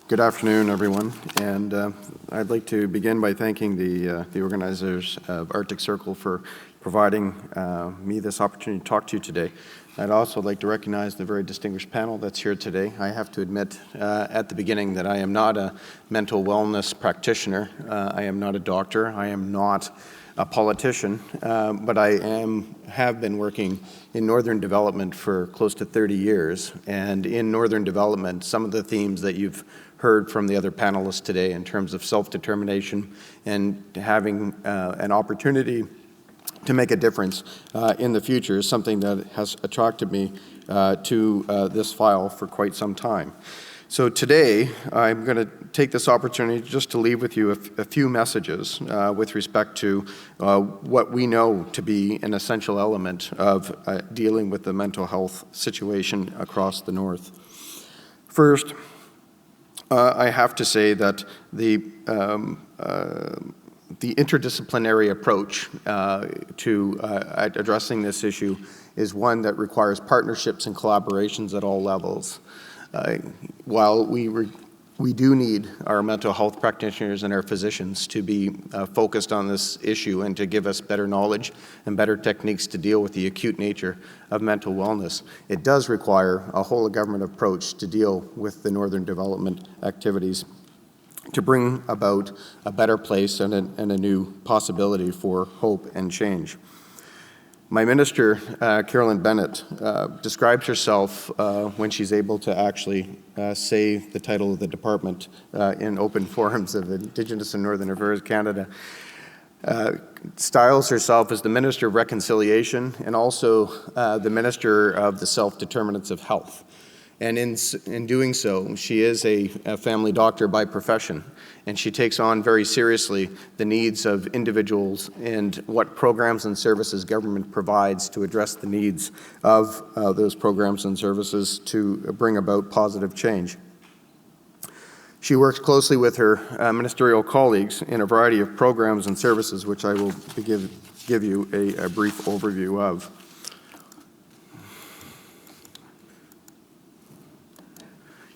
Good afternoon, everyone, and I'd like to begin by thanking the organizers of Arctic Circle for providing me this opportunity to talk to you today. I'd also like to recognize the very distinguished panel that's here today. I have to admit at the beginning that I am not a mental wellness practitioner. I am not a doctor. I am not a politician, but I have been working in Northern Development for close to 30 years. And in Northern Development, some of the themes that you've heard from the other panelists today in terms of self-determination and having an opportunity to make a difference in the future is something that has attracted me to this file for quite some time. So today, I'm going to take this opportunity just to leave with you a few messages with respect to what we know to be an essential element of dealing with the mental health situation across the North. First, I have to say that the interdisciplinary approach to addressing this issue is one that requires partnerships and collaborations at all levels. While we do need our mental health practitioners and our physicians to be focused on this issue and to give us better knowledge and better techniques to deal with the acute nature of mental wellness, it does require a whole-of-government approach to deal with the Northern Development activities to bring about a better place and a new possibility for hope and change. My minister, Carolyn Bennett, describes herself when she's able to actually say the title of the department in open forums of Indigenous and Northern Affairs Canada, styles herself as the Minister of Reconciliation and also the Minister of the Self-Determinants of Health. And in doing so, she is a family doctor by profession, and she takes on very seriously the needs of individuals and what programs and services government provides to address the needs of those programs and services to bring about positive change. She works closely with her ministerial colleagues in a variety of programs and services, which I will give you a brief overview of.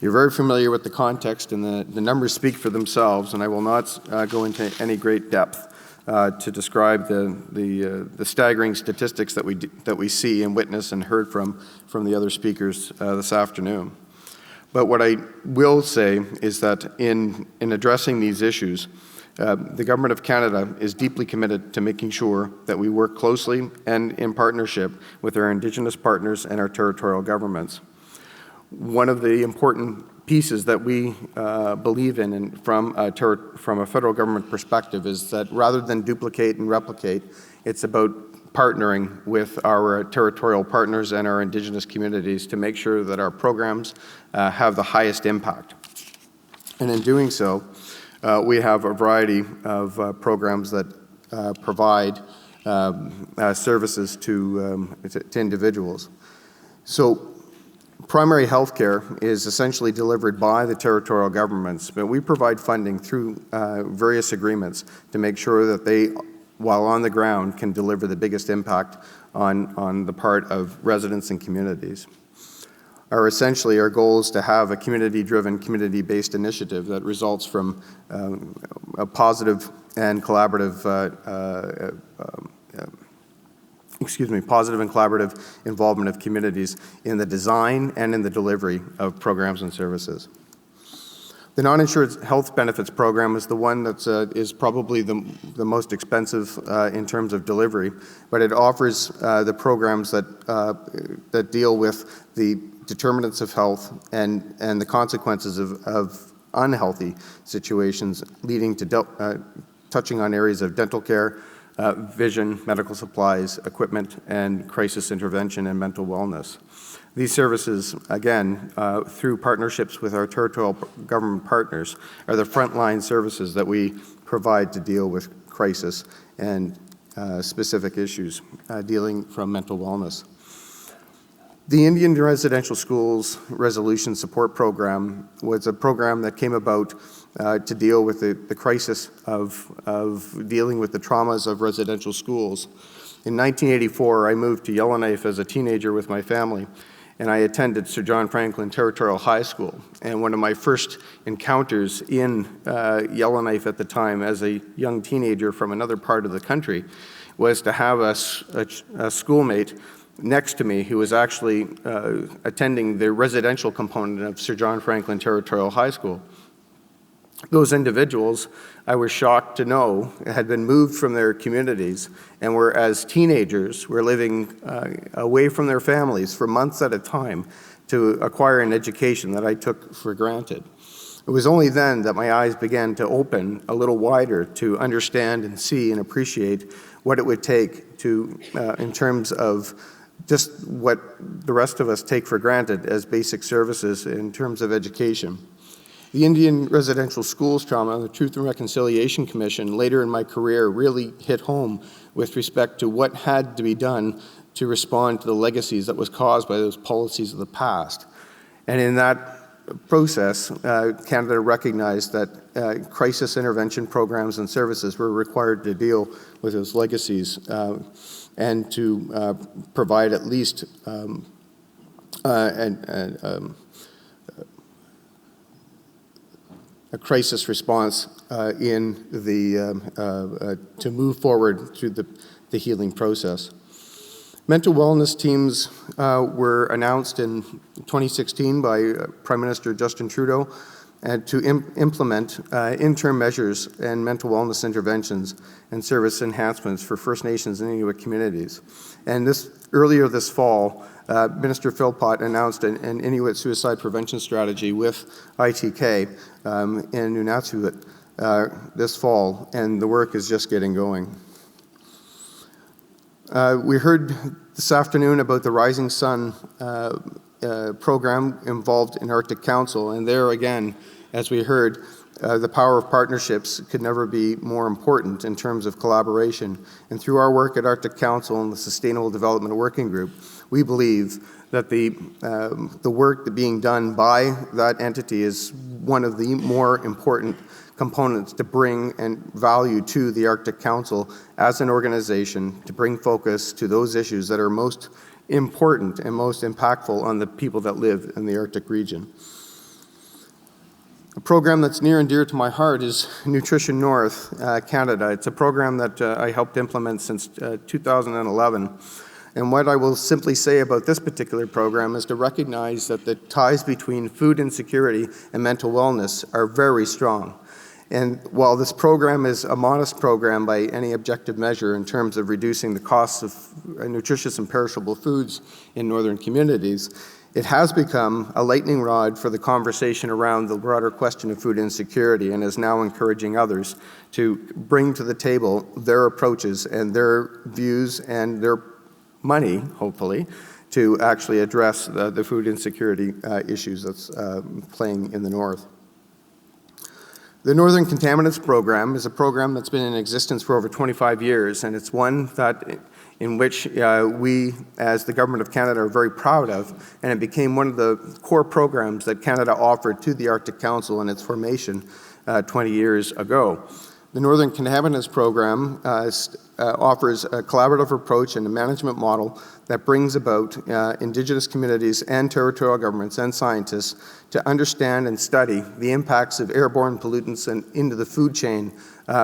You're very familiar with the context, and the numbers speak for themselves, and I will not go into any great depth to describe the staggering statistics that we see and witness and heard from the other speakers this afternoon. But what I will say is that in addressing these issues, the Government of Canada is deeply committed to making sure that we work closely and in partnership with our Indigenous partners and our territorial governments. One of the important pieces that we believe in and from a federal government perspective is that rather than duplicate and replicate, it's about partnering with our territorial partners and our Indigenous communities to make sure that our programs have the highest impact. And in doing so, we have a variety of programs that provide services to individuals. So primary health care is essentially delivered by the territorial governments, but we provide funding through various agreements to make sure that they, while on the ground, can deliver the biggest impact on the part of residents and communities. Our goal is to have a community-driven, community-based initiative that results from a positive and collaborative involvement of communities in the design and in the delivery of programs and services. The non-insured health benefits program is the one that is probably the most expensive in terms of delivery, but it offers the programs that deal with the determinants of health and the consequences of unhealthy situations leading to touching on areas of dental care, vision, medical supplies, equipment, and crisis intervention and mental wellness. These services, again, through partnerships with our territorial government partners, are the frontline services that we provide to deal with crisis and specific issues dealing from mental wellness. The Indian Residential Schools Resolution Support Program was a program that came about to deal with the crisis of dealing with the traumas of residential schools. In 1984, I moved to Yellowknife as a teenager with my family, and I attended Sir John Franklin Territorial High School. And one of my first encounters in Yellowknife at the time as a young teenager from another part of the country was to have a schoolmate next to me who was actually attending the residential component of Sir John Franklin Territorial High School. Those individuals, I was shocked to know, had been moved from their communities and were, as teenagers, were living away from their families for months at a time to acquire an education that I took for granted. It was only then that my eyes began to open a little wider to understand and see and appreciate what it would take to, in terms of just what the rest of us take for granted as basic services in terms of education. The Indian Residential Schools trauma, the Truth and Reconciliation Commission, later in my career really hit home with respect to what had to be done to respond to the legacies that was caused by those policies of the past. And in that process, Canada recognized that crisis intervention programs and services were required to deal with those legacies and to provide at least a crisis response to move forward through the healing process. Mental wellness teams were announced in 2016 by Prime Minister Justin Trudeau to implement interim measures and mental wellness interventions and service enhancements for First Nations and Inuit communities. And earlier this fall, Minister Philpott announced an Inuit suicide prevention strategy with ITK in Nunatsiavut this fall, and the work is just getting going. We heard this afternoon about the Rising Sun program involved in Arctic Council, and there again, as we heard, the power of partnerships could never be more important in terms of collaboration. And through our work at Arctic Council and the Sustainable Development Working Group, we believe that the work being done by that entity is one of the more important components to bring and value to the Arctic Council as an organization, to bring focus to those issues that are most important and most impactful on the people that live in the Arctic region. A program that's near and dear to my heart is Nutrition North Canada. It's a program that I helped implement since 2011. And what I will simply say about this particular program is to recognize that the ties between food insecurity and mental wellness are very strong. And while this program is a modest program by any objective measure in terms of reducing the costs of nutritious and perishable foods in northern communities, it has become a lightning rod for the conversation around the broader question of food insecurity and is now encouraging others to bring to the table their approaches and their views and their money, hopefully, to actually address the food insecurity issues that's playing in the north. The Northern Contaminants program is a program that's been in existence for over 25 years, and it's one that in which we, as the Government of Canada, are very proud of, and it became one of the core programs that Canada offered to the Arctic Council in its formation 20 years ago. The Northern Contaminants program offers a collaborative approach and a management model that brings about Indigenous communities and territorial governments and scientists to understand and study the impacts of airborne pollutants into the food chain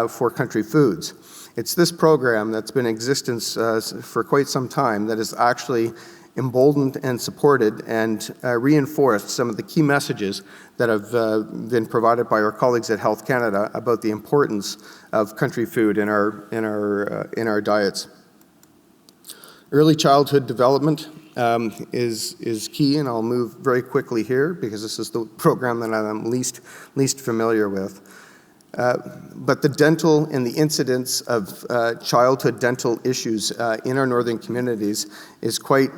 for country foods. It's this program that's been in existence for quite some time that has actually emboldened and supported and reinforced some of the key messages that have been provided by our colleagues at Health Canada about the importance of country food in our diets. Early childhood development is key, and I'll move very quickly here because this is the program that I'm least familiar with. But the dental and the incidence of childhood dental issues in our northern communities is quite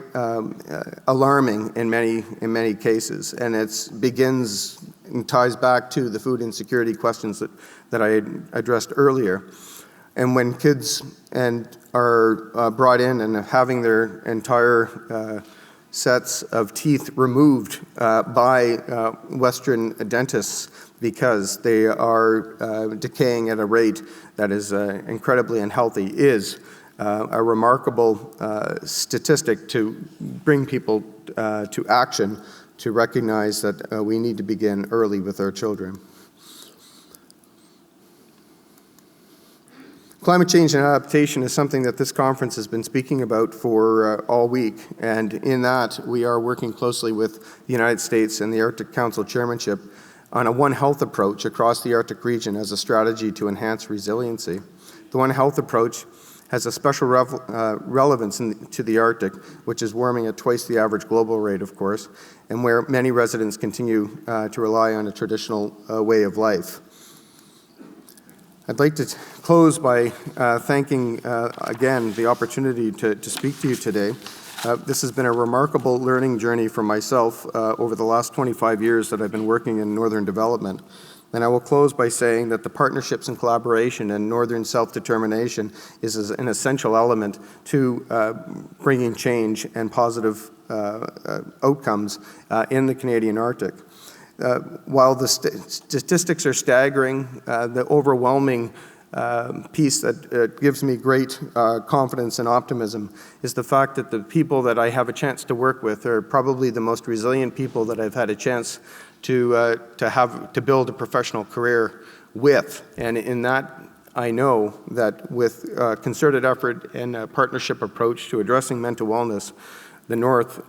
alarming in many cases, and it begins and ties back to the food insecurity questions that I had addressed earlier. And when kids are brought in and having their entire sets of teeth removed by Western dentists because they are decaying at a rate that is incredibly unhealthy is a remarkable statistic to bring people to action to recognize that we need to begin early with our children. Climate change and adaptation is something that this conference has been speaking about for all week, and in that we are working closely with the United States and the Arctic Council Chairmanship on a One Health approach across the Arctic region as a strategy to enhance resiliency. The One Health approach has a special relevance to the Arctic, which is warming at twice the average global rate, of course, and where many residents continue to rely on a traditional way of life. I'd like to close by thanking, again, the opportunity to speak to you today. This has been a remarkable learning journey for myself over the last 25 years that I've been working in Northern development. And I will close by saying that the partnerships and collaboration and Northern self-determination is an essential element to bringing change and positive outcomes in the Canadian Arctic. While the statistics are staggering, the overwhelming piece that gives me great confidence and optimism is the fact that the people that I have a chance to work with are probably the most resilient people that I've had a chance to build a professional career with. And in that, I know that with concerted effort and a partnership approach to addressing mental wellness, the North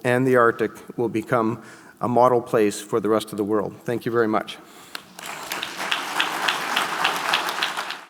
and the Arctic will become a model place for the rest of the world. Thank you very much.